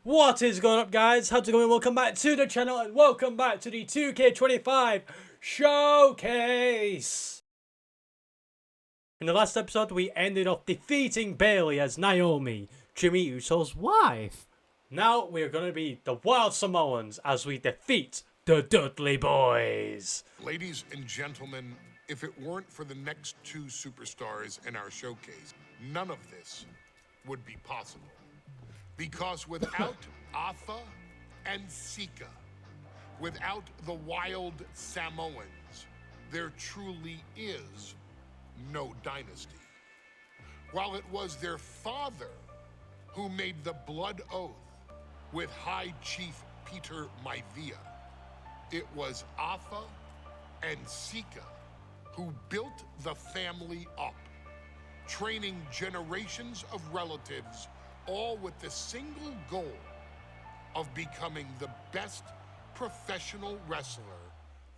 What is going up, guys? How's it going? Welcome back to the channel and welcome back to the 2K25 Showcase! In the last episode, we ended off defeating Bailey as Naomi, Jimmy Uso's wife. Now we're going to be the Wild Samoans as we defeat the Dudley Boys. Ladies and gentlemen, if it weren't for the next two superstars in our showcase, none of this would be possible. Because without Atha and Sika, without the Wild Samoans, there truly is no dynasty. While it was their father who made the blood oath with High Chief Peter Maivia, it was Atha and Sika who built the family up, training generations of relatives, all with the single goal of becoming the best professional wrestler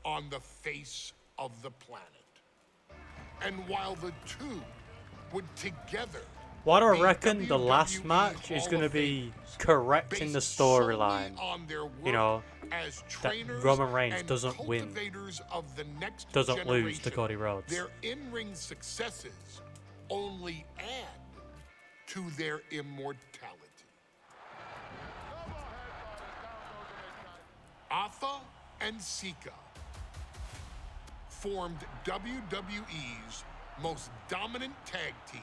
on the face of the planet. And while the two would together... What I reckon the last match is going to be correcting the storyline. You know, that Roman Reigns doesn't win, doesn't lose to Cody Rhodes. Their in-ring successes only add to their immortality. Atha and Sika formed WWE's most dominant tag team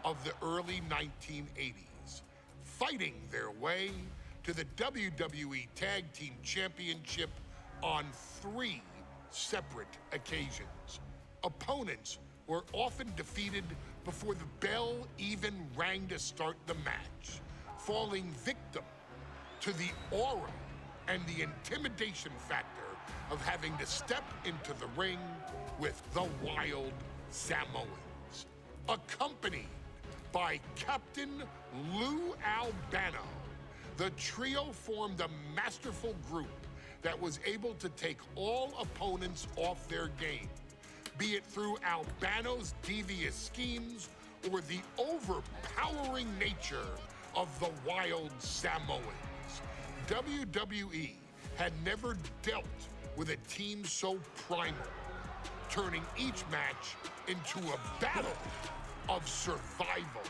of the early 1980s, fighting their way to the WWE Tag Team Championship on 3 separate occasions. Opponents were often defeated before the bell even rang to start the match, falling victim to the aura and the intimidation factor of having to step into the ring with the Wild Samoans, accompanied by Captain Lou Albano. The trio formed a masterful group that was able to take all opponents off their game, be it through Albano's devious schemes or the overpowering nature of the Wild Samoans. WWE had never dealt with a team so primal, turning each match into a battle of survival.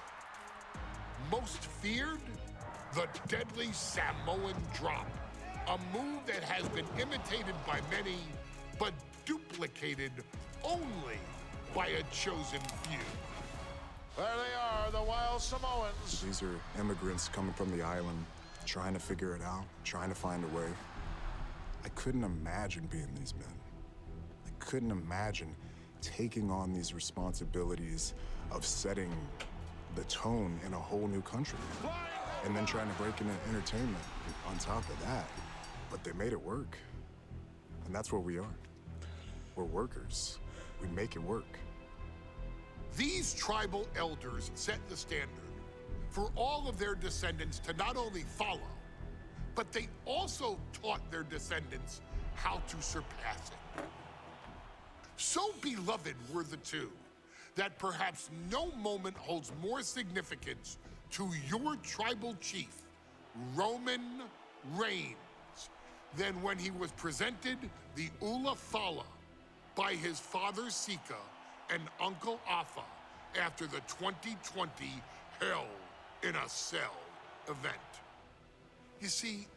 Most feared, the deadly Samoan drop, a move that has been imitated by many, but duplicated only by a chosen few. There they are, the Wild Samoans. These are immigrants coming from the island, trying to figure it out, trying to find a way. I couldn't imagine being these men. I couldn't imagine taking on these responsibilities of setting the tone in a whole new country. And then trying to break into entertainment on top of that. But they made it work. And that's what we are. We're workers. We make it work. These tribal elders set the standard for all of their descendants to not only follow, but they also taught their descendants how to surpass it. So beloved were the two that perhaps no moment holds more significance to your tribal chief, Roman Reigns, than when he was presented the Ula Fala by his father Sika and Uncle Atha after the 2020 Hell in a Cell event. You see,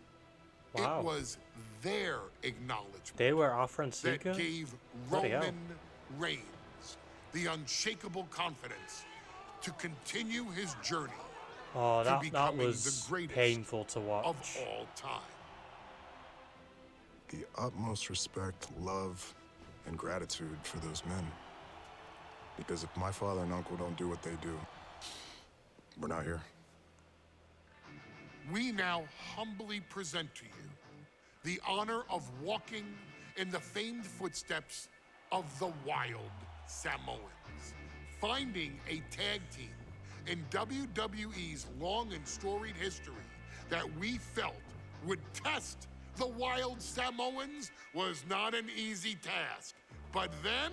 Wow. it was their acknowledgement They were offering Sika? that gave Bloody hell. Roman Reigns the unshakable confidence to continue his journey Oh, to that becoming was the greatest painful to of watch. all time. The utmost respect, love, and gratitude for those men. Because if my father and uncle don't do what they do, we're not here. We now humbly present to you the honor of walking in the famed footsteps of the Wild Samoans, finding a tag team in WWE's long and storied history that we felt would test the Wild Samoans was not an easy task. But then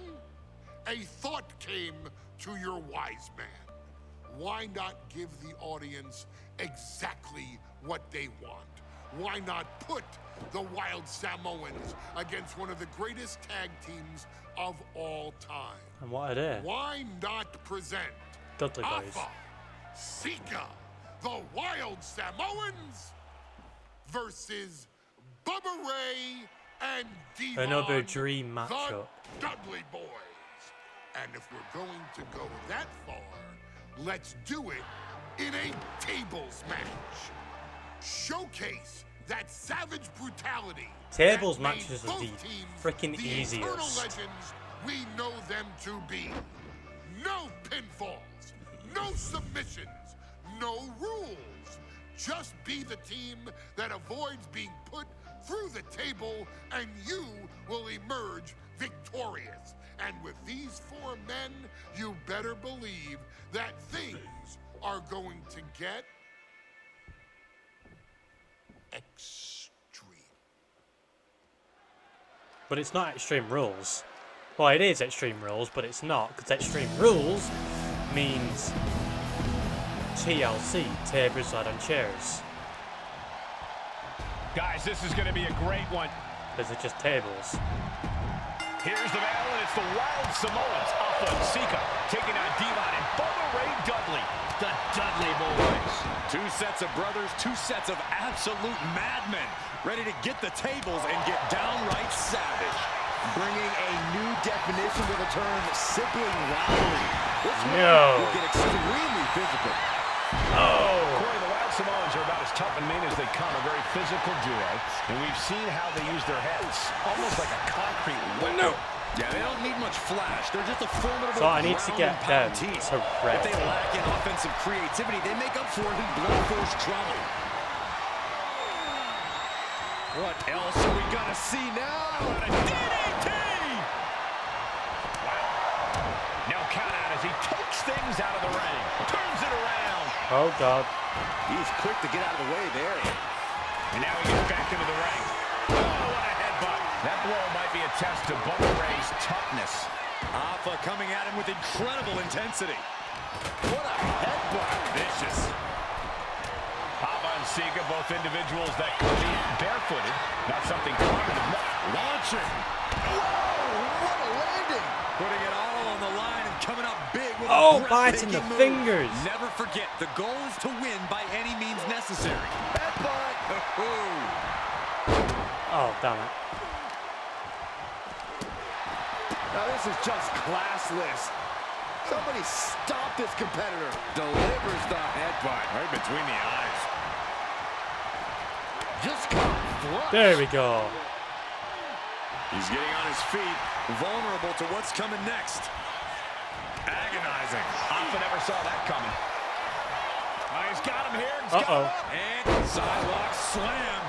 a thought came to your wise man. why not give the audience exactly what they want? Why not put the Wild Samoans against one of the greatest tag teams of all time? And what are they? Why not present Dudley Boys. Alpha, Sika, the Wild Samoans versus Bubba Ray and Devon, Another dream the matchup. Dudley Boys. And if we're going to go that far, let's do it in a tables match. Showcase that savage brutality. Tables that made matches are both the teams freaking the eternal easiest. legends we know them to be. No pinfalls, no submissions, no rules. Just be the team that avoids being put through the table, and you will emerge victorious. And with these four men, you better believe that things are going to get extreme. But it's not Extreme Rules. Well, it is Extreme Rules, but it's not, because Extreme Rules means TLC, tables, ladders, and chairs. Guys, this is going to be a great one. Because it's just tables. Here's the battle, and it's the Wild Samoans, Alpha and Sika, taking on Devon and Bubba Ray Dudley, the Dudley Boys. Two sets of brothers, two sets of absolute madmen, ready to get the tables and get downright savage. Bringing a new definition to the term sibling rivalry. This one will get extremely physical. Corey, the Wild Samoans are about as tough and mean as they come, a very physical duo, and we've seen how they use their heads, almost like a concrete weapon. Yeah, they don't need much flash. They're just a formidable So I need to get them team. to rest. If they lack in offensive creativity, they make up for it in blunt force trauma. What else are we gonna see now? A DDT! Wow. No count out as he takes things out of the ring. Turns it around. Oh, God. He's quick to get out of the way there. And now he gets back into the ring. Oh, what a headbutt. That blow might be a test to Bubba Ray's toughness. Alpha coming at him with incredible intensity. What a headbutt. Vicious. Alpha and Sika, both individuals that could be barefooted. Not something common to Launching. Whoa, what a landing. Putting it all on the line and coming up big with a biting the breathtaking move. fingers. Never forget, the goal is to win by any means necessary. Headbutt. Oh, damn it. Now this is just classless. Somebody stop this competitor. Delivers the headbutt. Right between the eyes. Just caught flush. There we go. He's getting on his feet, vulnerable to what's coming next. Agonizing. Alpha never saw that coming. He's got him here. He's got him up. And sidewalk slam.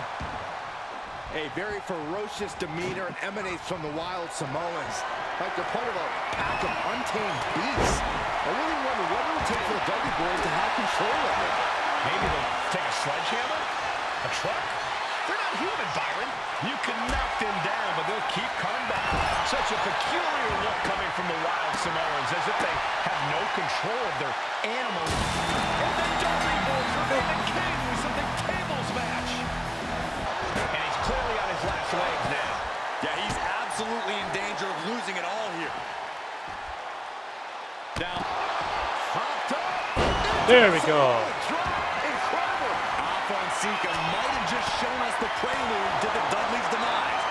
A very ferocious demeanor emanates from the Wild Samoans. Like they're part of a pack of untamed beasts. I really wonder what it would take for the Dudley Boys to have control of it. Maybe they'll take a sledgehammer? A truck? They're not human, Byron. You can knock them down, but they'll keep coming back. Such a peculiar look coming from the Wild Samoans, as if they have no control of their animals. And the Dudley Boys remain the kings of the tables match. And he's clearly on his last legs now. Yeah, he's absolutely in danger of losing it all here. Now, hopped up. There we go. Incredible. Alpha and Sika might have just shown us the prelude to the Dudley's demise.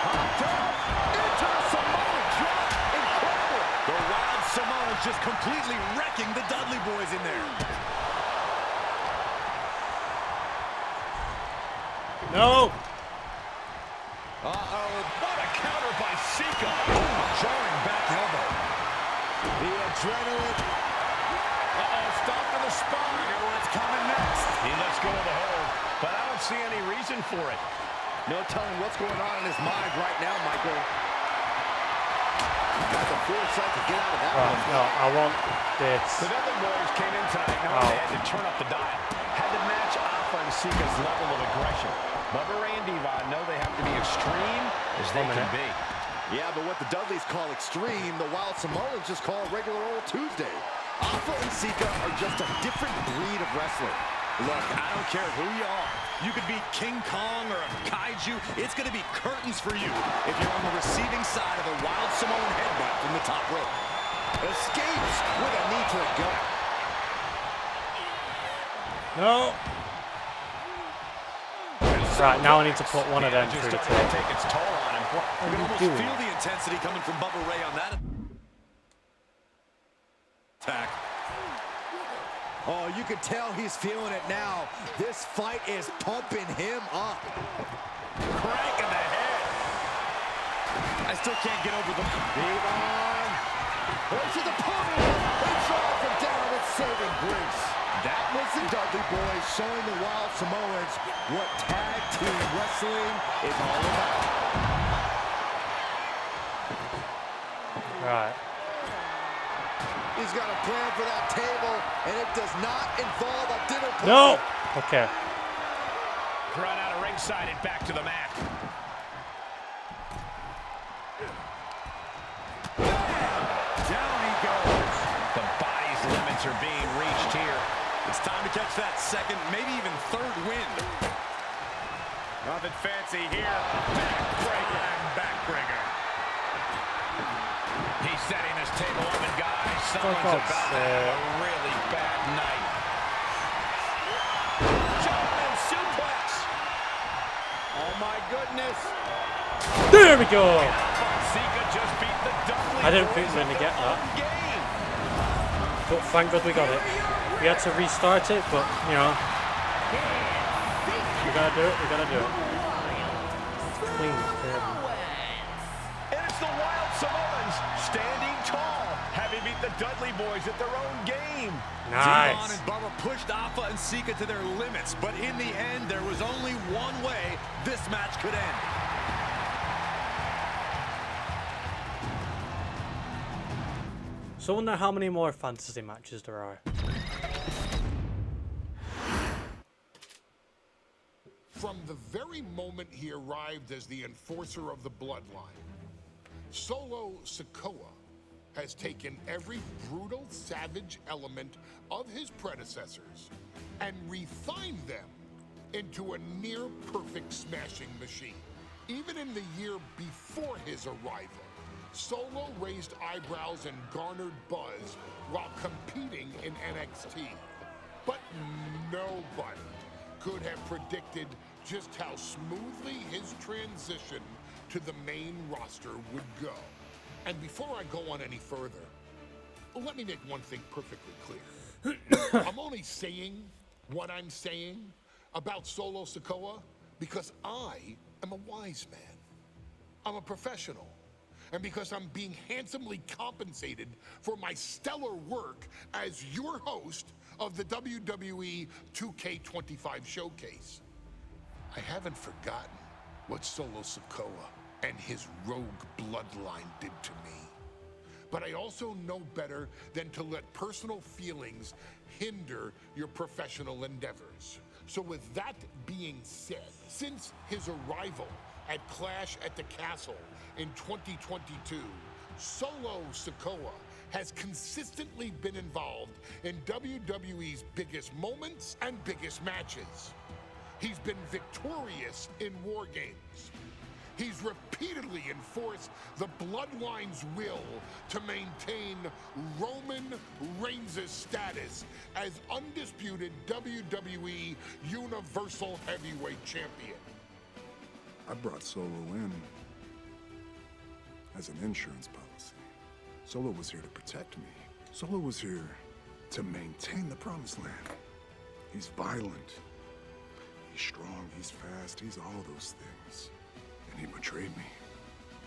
Hopped up. Into a Samoan drop. Incredible. The Wild Samoans just completely wrecking the Dudley Boys in there. No. Uh-oh. What a counter by Sika. Jarring back elbow. The adrenaline. Stop to the spine. You know what's coming next. He lets go of the hold, but I don't see any reason for it. No telling what's going on in his mind right now, Michael. Got the foresight to get out of that one. No, I want this. The Dudley Boys came in tonight knowing they had to turn up the dial. Had to match Alpha and Sika's level of aggression. Bubba Ray and Devon know they have to be extreme as they can be. Yeah, but what the Dudleys call extreme, the Wild Samoans just call regular old Tuesday. Alpha and Sika are just a different breed of wrestler. Look, I don't care who you are. You could be King Kong or a kaiju. It's going to be curtains for you if you're on the receiving side of a wild Samoan headbutt from the top rope. Escapes with a knee to the gut. No. Right, now I need to put one of them through the tape. Take its toll on him. What are You can you almost doing? feel the intensity coming from Bubba Ray on that attack. Oh, you can tell he's feeling it now. This fight is pumping him up. Crank in the head. I still can't get over the beat on. Goes to the podium. He drives him down with saving grace. That was the Dudley Boys showing the Wild Samoans what tag team wrestling is all about. Right. He's got a plan for that table, and it does not involve a dinner party. No. Okay. Run out of ringside and back to the mat. Down he goes. The body's limits are being reached here. It's time to catch that second, maybe even third wind. Nothing fancy here. Backbreaker and backbreaker. He's setting this table up, and guys, someone's God's about to have a really bad night. German suplex. Oh my goodness. There we go. Sika just beat the Dudley I didn't think Boys we were going to at get their that. own game. But thank God we got it. We had to restart it, but, you know. We gotta do it, we gotta do it. Clean. And it's the Wild Samoans standing tall, having beat the Dudley Boys at their own game. Devon Nice. and Bubba pushed Alpha and Sika to their limits, but in the end, there was only one way this match could end. So I wonder how many more fantasy matches there are. From the very moment he arrived as the enforcer of the bloodline, Solo Sikoa has taken every brutal, savage element of his predecessors and refined them into a near-perfect smashing machine. Even in the year before his arrival, Solo raised eyebrows and garnered buzz while competing in NXT. But nobody could have predicted just how smoothly his transition to the main roster would go. And before I go on any further, let me make one thing perfectly clear. I'm only saying what I'm saying about Solo Sikoa because I am a wise man. I'm a professional. And because I'm being handsomely compensated for my stellar work as your host of the WWE 2K25 showcase. I haven't forgotten what Solo Sikoa and his rogue bloodline did to me. But I also know better than to let personal feelings hinder your professional endeavors. So with that being said, since his arrival at Clash at the Castle in 2022, Solo Sikoa has consistently been involved in WWE's biggest moments and biggest matches. He's been victorious in War Games. He's repeatedly enforced the Bloodline's will to maintain Roman Reigns' status as undisputed WWE Universal Heavyweight Champion. I brought Solo in as an insurance policy. Solo was here to protect me. Solo was here to maintain the promised land. He's violent. He's strong, he's fast, he's all those things. And he betrayed me.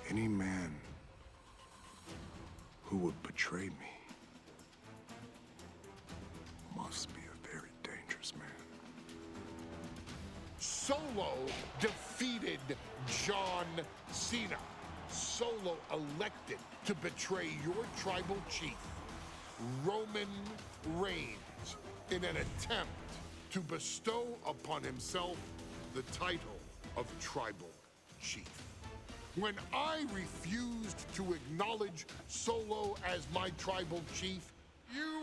Any man who would betray me must be a very dangerous man. Solo defeated John Cena. Solo elected to betray your tribal chief, Roman Reigns, in an attempt to bestow upon himself the title of tribal chief. When I refused to acknowledge Solo as my tribal chief, you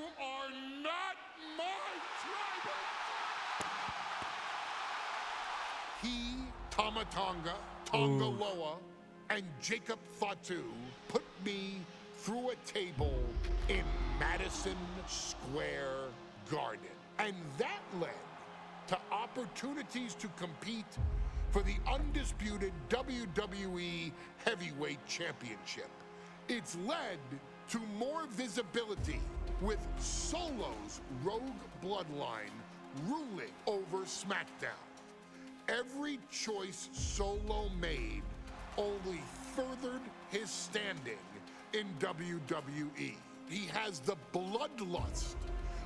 he, Tamatanga, Tongaloa, and Jacob Fatu put me through a table in Madison Square Garden. And that led to opportunities to compete for the undisputed WWE Heavyweight Championship. It's led to more visibility with Solo's Rogue Bloodline ruling over SmackDown. Every choice Solo made only furthered his standing in WWE. He has the bloodlust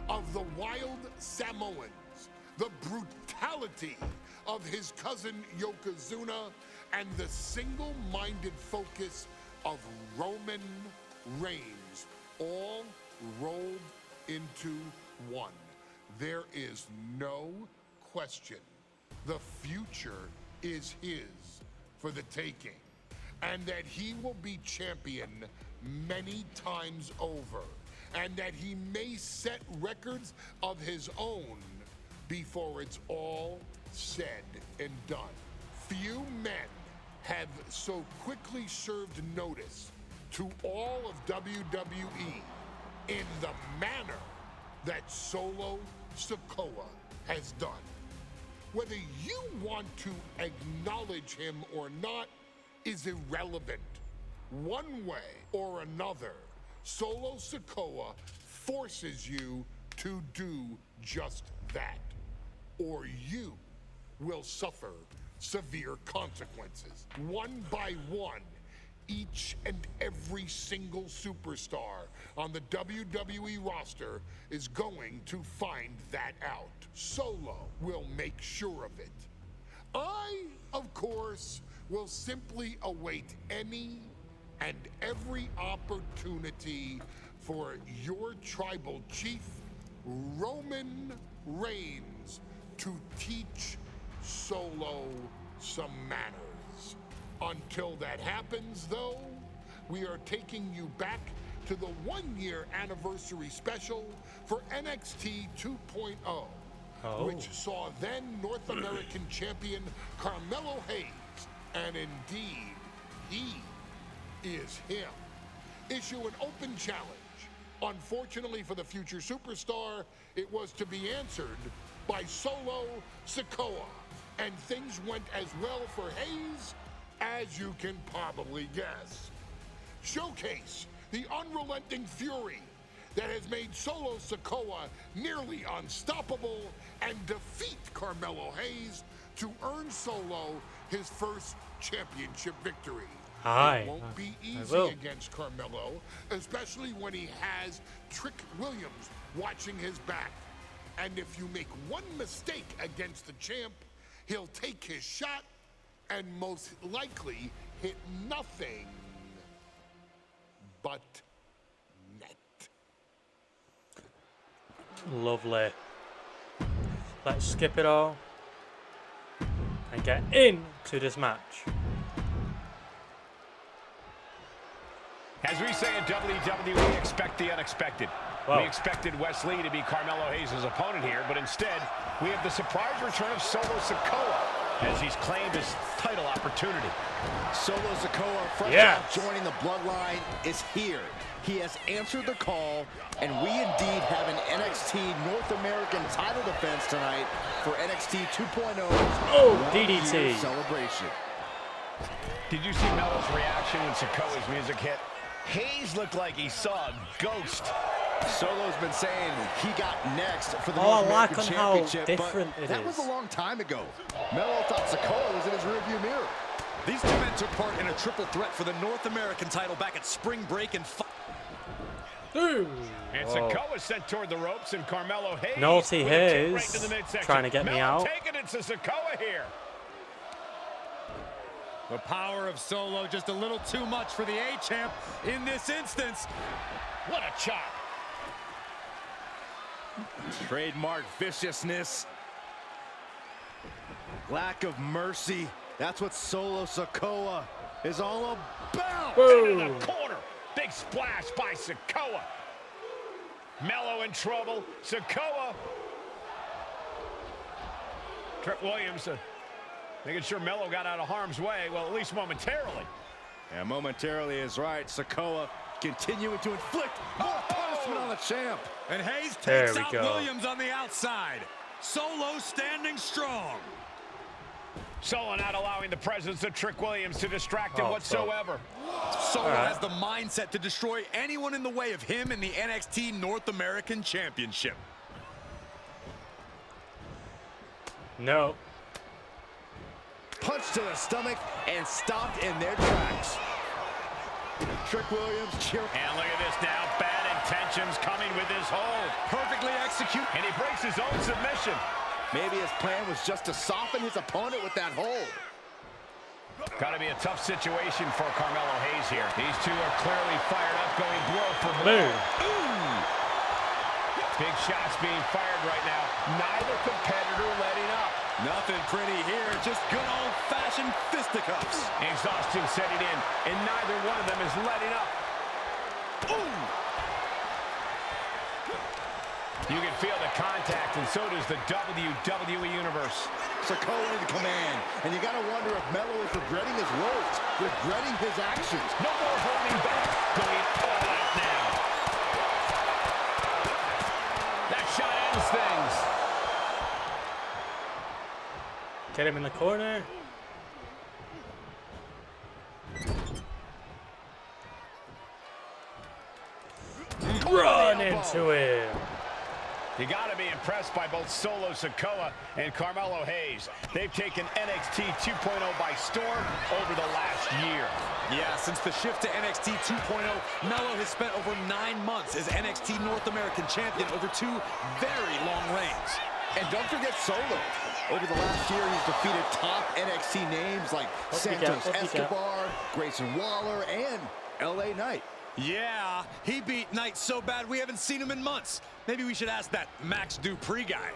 of the wild Samoans, the brutality of his cousin Yokozuna, and the single-minded focus of Roman Reigns, all rolled into one. There is no question the future is his for the taking, and that he will be champion many times over, and that he may set records of his own before it's all said and done. Few men have so quickly served notice to all of WWE in the manner that Solo Sikoa has done. Whether you want to acknowledge him or not is irrelevant. One way or another, Solo Sikoa forces you to do just that, or you will suffer severe consequences. One by one, each and every single superstar on the WWE roster is going to find that out. Solo will make sure of it. I, of course, will simply await any and every opportunity for your tribal chief, Roman Reigns, to teach Solo some manners. Until that happens, though, we are taking you back to the one-year anniversary special for NXT 2.0, which saw then North American champion Carmelo Hayes, and indeed, he is him, issue an open challenge. Unfortunately for the future superstar, it was to be answered by Solo Sikoa, and things went as well for Hayes as you can probably guess. Showcase the unrelenting fury that has made Solo Sikoa nearly unstoppable, and defeat Carmelo Hayes to earn Solo his first championship victory. It won't be easy against Carmelo, especially when he has Trick Williams watching his back. And if you make one mistake against the champ, he'll take his shot and most likely hit nothing but net. Lovely. Let's skip it all and get into this match. As we say in WWE, expect the unexpected. Wow. We expected Wes Lee to be Carmelo Hayes' opponent here, but instead, we have the surprise return of Solo Sikoa as he's claimed his title opportunity. Solo Sikoa, fresh off joining the bloodline, is here. He has answered the call, and we indeed have an NXT North American title defense tonight for NXT 2.0. DDT celebration. Did you see Melo's reaction when Sikoa's music hit? Hayes looked like he saw a ghost. Solo's been saying he got next for the North American Championship, but that was a long time ago. Melo thought Sikoa was in his rearview mirror. These two men took part in a triple threat for the North American title back at Spring Break and And Sikoa sent toward the ropes, and Carmelo Hayes Naughty Hayes right to the midsection. trying to get me out. Taking it to Sikoa here. the power of Solo just a little too much for the A-Champ in this instance. What a chop. Trademark viciousness. Lack of mercy. That's what Solo Sikoa is all about. Into the corner. Big splash by Sikoa. Melo in trouble. Sikoa. Trick Williams Making sure Melo got out of harm's way, well, at least momentarily. And momentarily is right. Sikoa continuing to inflict more punishment on the champ. And Hayes There takes we out go. Williams on the outside. Solo standing strong. Solo not allowing the presence of Trick Williams to distract him whatsoever. Solo All right. has the mindset to destroy anyone in the way of him in the NXT North American Championship. No. Punch to the stomach and stopped in their tracks. Trick Williams cheer. And look at this now. Bad intentions coming with his hold. Perfectly executed. And he breaks his own submission. Maybe his plan was just to soften his opponent with that hold. Got to be a tough situation for Carmelo Hayes here. These two are clearly fired up, going blow for blow. Boom. Ooh! Big shots being fired right now. Neither competitor letting up. Nothing pretty here, just good old-fashioned fisticuffs. Exhaustion setting in, and neither one of them is letting up. Ooh! You can feel the contact, and so does the WWE Universe. Sikoa in command, and you got to wonder if Melo is regretting his words, regretting his actions. No more holding back, going all out now. That shot ends things. Get him in the corner. Run into him. You got to be impressed by both Solo Sikoa and Carmelo Hayes. They've taken NXT 2.0 by storm over the last year. Yeah, since the shift to NXT 2.0, Melo has spent over 9 months as NXT North American Champion over 2 very long reigns. And don't forget Solo. Over the last year, he's defeated top NXT names like Santos Escobar, Grayson Waller, and LA Knight. Yeah, he beat Knight so bad we haven't seen him in months. Maybe we should ask that Max Dupree guy.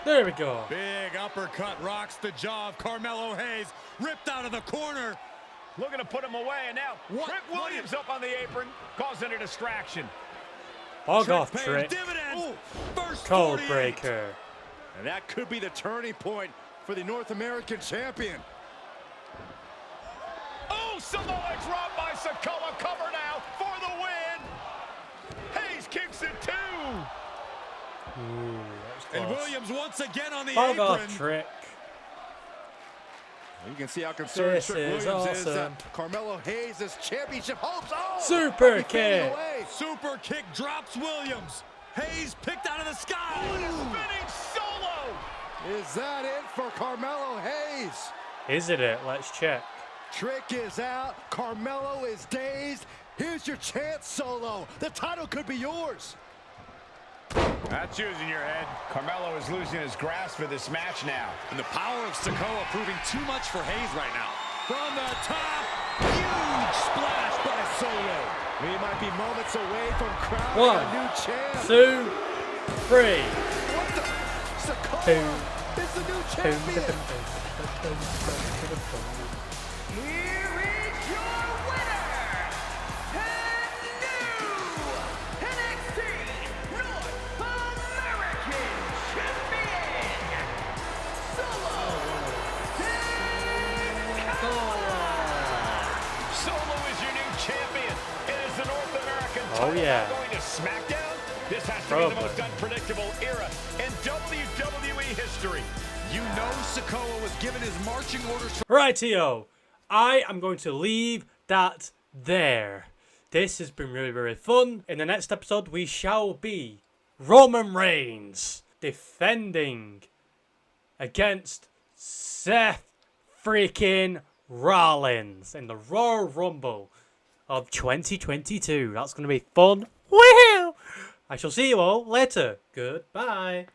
There we go. Big uppercut rocks the jaw of Carmelo Hayes, ripped out of the corner. Looking to put him away, and now Trick Williams up on the apron, causing a distraction. Hog off, pays Trick. dividends. Ooh, first Cold 48. breaker. And that could be the turning point for the North American champion. Oh, Samoa drop by Sikoa. Cover now for the win. Hayes kicks it too. Ooh, And Williams once again on the Hog apron. off, Trick. You can see how concerned This Trick is Williams is awesome. that Carmelo Hayes' championship hopes. Oh, Super might be fading kick. away. Super kick drops Williams. Hayes picked out of the sky. Spinning Solo. Is that it for Carmelo Hayes? Is it? Let's check. Trick is out. Carmelo is dazed. Here's your chance, Solo. The title could be yours. That's using your head. Carmelo is losing his grasp for this match now. And the power of Sikoa proving too much for Hayes right now. From the top, huge splash by Solo. We might be moments away from crowning a new 1, champ. 2, 3. What the? Sikoa Boom. is the new champion. Here is your winner, and new NXT North American Champion, Solo Solo is your new champion. It is the North American title. Oh, yeah. Going to SmackDown? This has to be Probably. the most unpredictable era in WWE history. You know Sikoa was given his marching orders from Rightio. I am going to leave that there. This has been really, really fun. In the next episode, we shall be Roman Reigns defending against Seth freaking Rollins in the Royal Rumble of 2022. That's going to be fun. Woohoo! I shall see you all later. Goodbye.